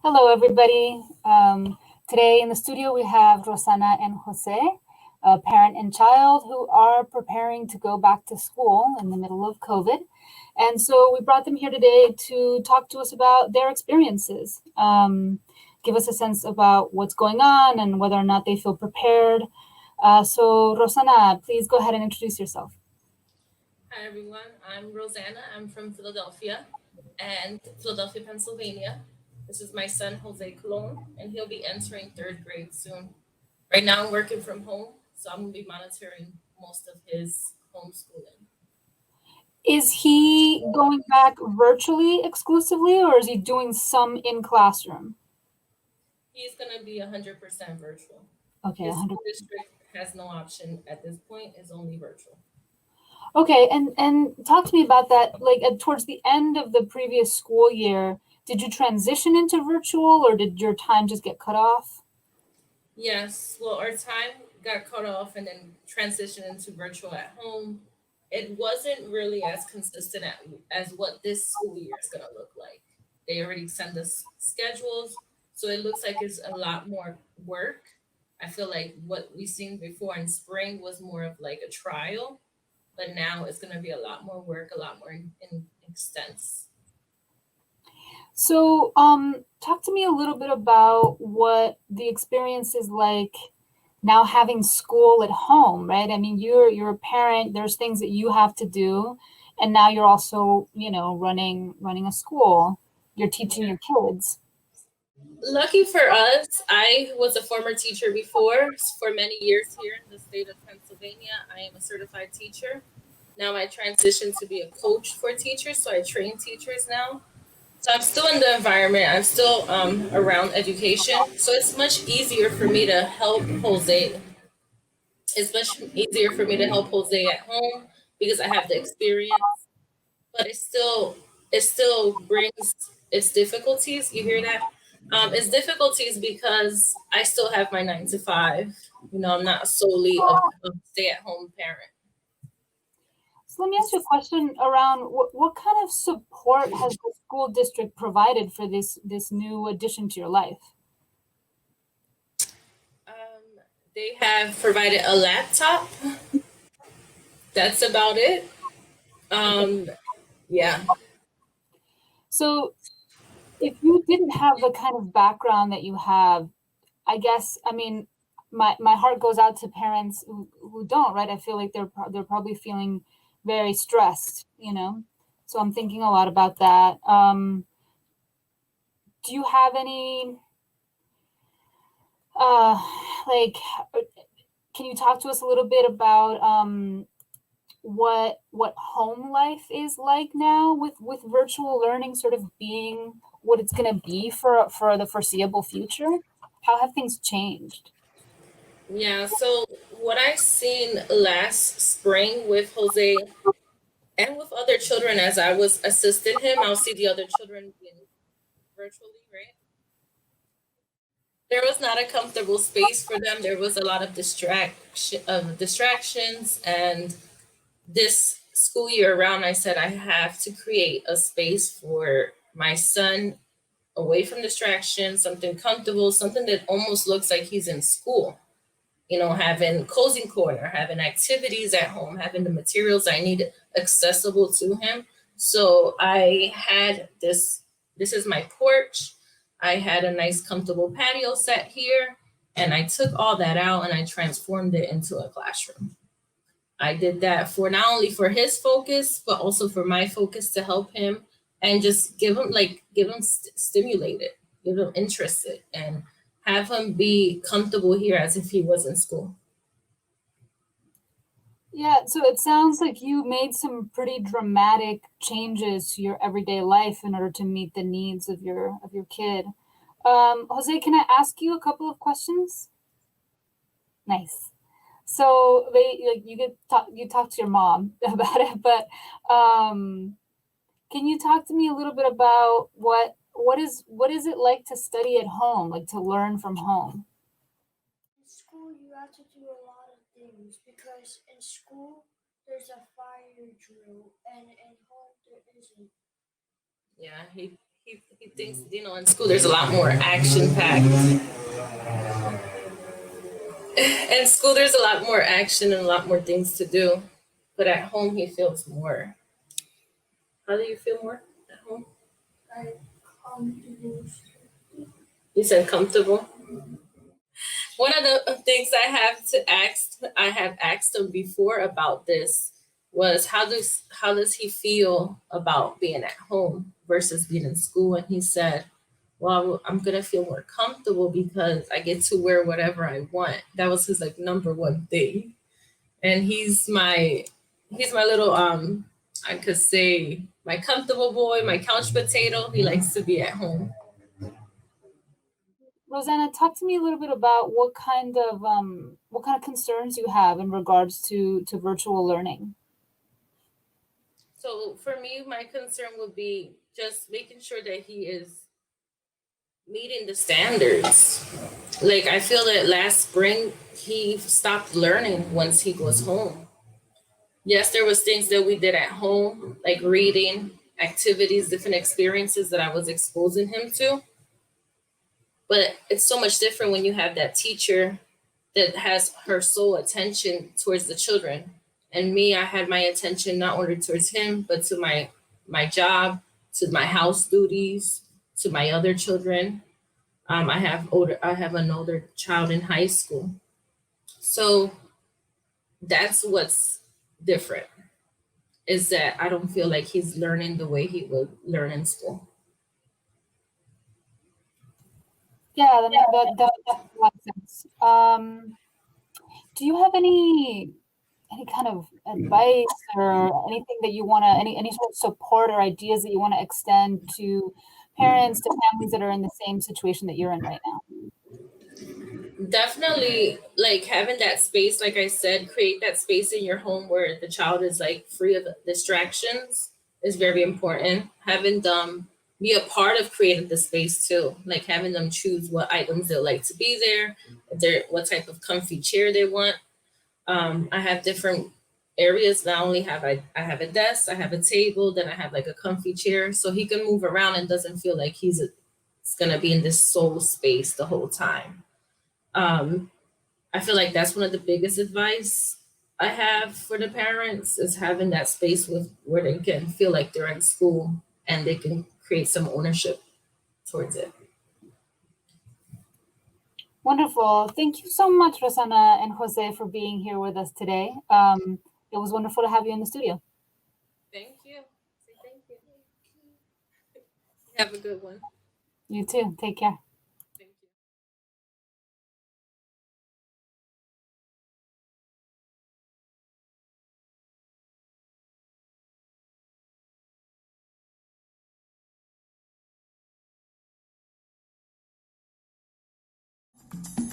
Hello, everybody. Today in the studio we have Rosanna and Jose, a parent and child who are preparing to go back to school in the middle of COVID. And so we brought them here today to talk to us about their experiences, give us a sense about what's going on and whether or not they feel prepared. So, Rosanna, please go ahead and introduce yourself. Hi everyone, I'm Rosanna. I'm from Philadelphia, Pennsylvania. This is my son Jose Colon, and he'll be entering third grade soon. Right now, I'm working from home, so I'm gonna be monitoring most of his homeschooling. Is he going back virtually exclusively, or is he doing some in classroom? He's gonna be 100% virtual. Okay, His 100. school district has no option at this point; it's only virtual. Okay, and talk to me about that. Like towards the end of the previous school year, did you transition into virtual, or did your time just get cut off? Yes, well, our time got cut off and then transitioned into virtual at home. It wasn't really as consistent as what this school year is going to look like. They already send us schedules, so it looks like it's a lot more work. I feel like what we seen before in spring was more of like a trial, but now it's going to be a lot more work, a lot more in extense. So, talk to me a little bit about what the experience is like now having school at home, right? I mean, you're a parent. There's things that you have to do, and now you're also, running a school. You're teaching Yeah. your kids. Lucky for us, I was a former teacher before for many years here in the state of Pennsylvania. I am a certified teacher. Now I transitioned to be a coach for teachers, so I train teachers now. So I'm still in the environment. I'm still around education. So it's much easier for me to help Jose. It's much easier for me to help Jose at home because I have the experience. But it still brings its difficulties. You hear that? It's difficulties because I still have my 9 to 5. I'm not solely a stay-at-home parent. So let me ask you a question around what kind of support has the school district provided for this new addition to your life? Um, they have provided a laptop. That's about it. Um, yeah. So if you didn't have the kind of background that you have, I guess, I mean, my heart goes out to parents who don't, right? I feel like they're probably feeling very stressed. So I'm thinking a lot about that. Do you have any uh like can you talk to us a little bit about what home life is like now with virtual learning sort of being what it's going to be for the foreseeable future? How have things changed? Yeah, so what I seen last spring with Jose and with other children as I was assisting him, I'll see the other children being virtually, right? There was not a comfortable space for them. There was a lot of distractions, and this school year around, I said I have to create a space for my son away from distractions, something comfortable, something that almost looks like he's in school. Having cozy corner, having activities at home, having the materials I need accessible to him. So I had this. This is my porch. I had a nice, comfortable patio set here, and I took all that out and I transformed it into a classroom. I did that for not only for his focus, but also for my focus to help him and just give him stimulated, give him interested, and have him be comfortable here as if he was in school. Yeah, so it sounds like you made some pretty dramatic changes to your everyday life in order to meet the needs of your kid. Jose, can I ask you a couple of questions? Nice. So they like you talk to your mom about it, but um, can you talk to me a little bit about what is it like to study at home, like to learn from home? In school, you have to do a lot of things because in school there's a fire drill, and in home there isn't. Yeah, he he thinks, in school there's a lot more action packed. In school there's a lot more action and a lot more things to do. But at home he feels more. How do you feel more at home? Like comfortable. You said comfortable. One of the things I have asked him before about this was how does he feel about being at home versus being in school? And he said, well, I'm gonna feel more comfortable because I get to wear whatever I want. That was his like number one thing. And he's my little I could say my comfortable boy, my couch potato. He likes to be at home. Rosanna, talk to me a little bit about what kind of concerns you have in regards to virtual learning. So for me, my concern would be just making sure that he is meeting the standards. Like I feel that last spring he stopped learning once he goes home. Yes, there was things that we did at home, like reading, activities, different experiences that I was exposing him to. But it's so much different when you have that teacher that has her sole attention towards the children. And me, I had my attention not only towards him, but to my job, to my house duties, to my other children. I have an older child in high school. So that's what's different, is that I don't feel like he's learning the way he would learn in school. Yeah, that makes a lot of sense. Do you have any kind of advice or anything that you want to any sort of support or ideas that you want to extend to parents, to families that are in the same situation that you're in right now? Definitely, like having that space, like I said, create that space in your home where the child is like free of distractions is very important. Having them be a part of creating the space too, like having them choose what items they like to be there, what type of comfy chair they want. I have different areas. Not only I have a desk, I have a table, then I have like a comfy chair, so he can move around and doesn't feel like it's gonna be in this sole space the whole time. Um, I feel like that's one of the biggest advice I have for the parents is having that space with where they can feel like they're in school and they can create some ownership towards it. Wonderful. Thank you so much, Rosanna and Jose, for being here with us today. It was wonderful to have you in the studio. Thank you. Say thank you. Have a good one. You too. Take care. Thank you.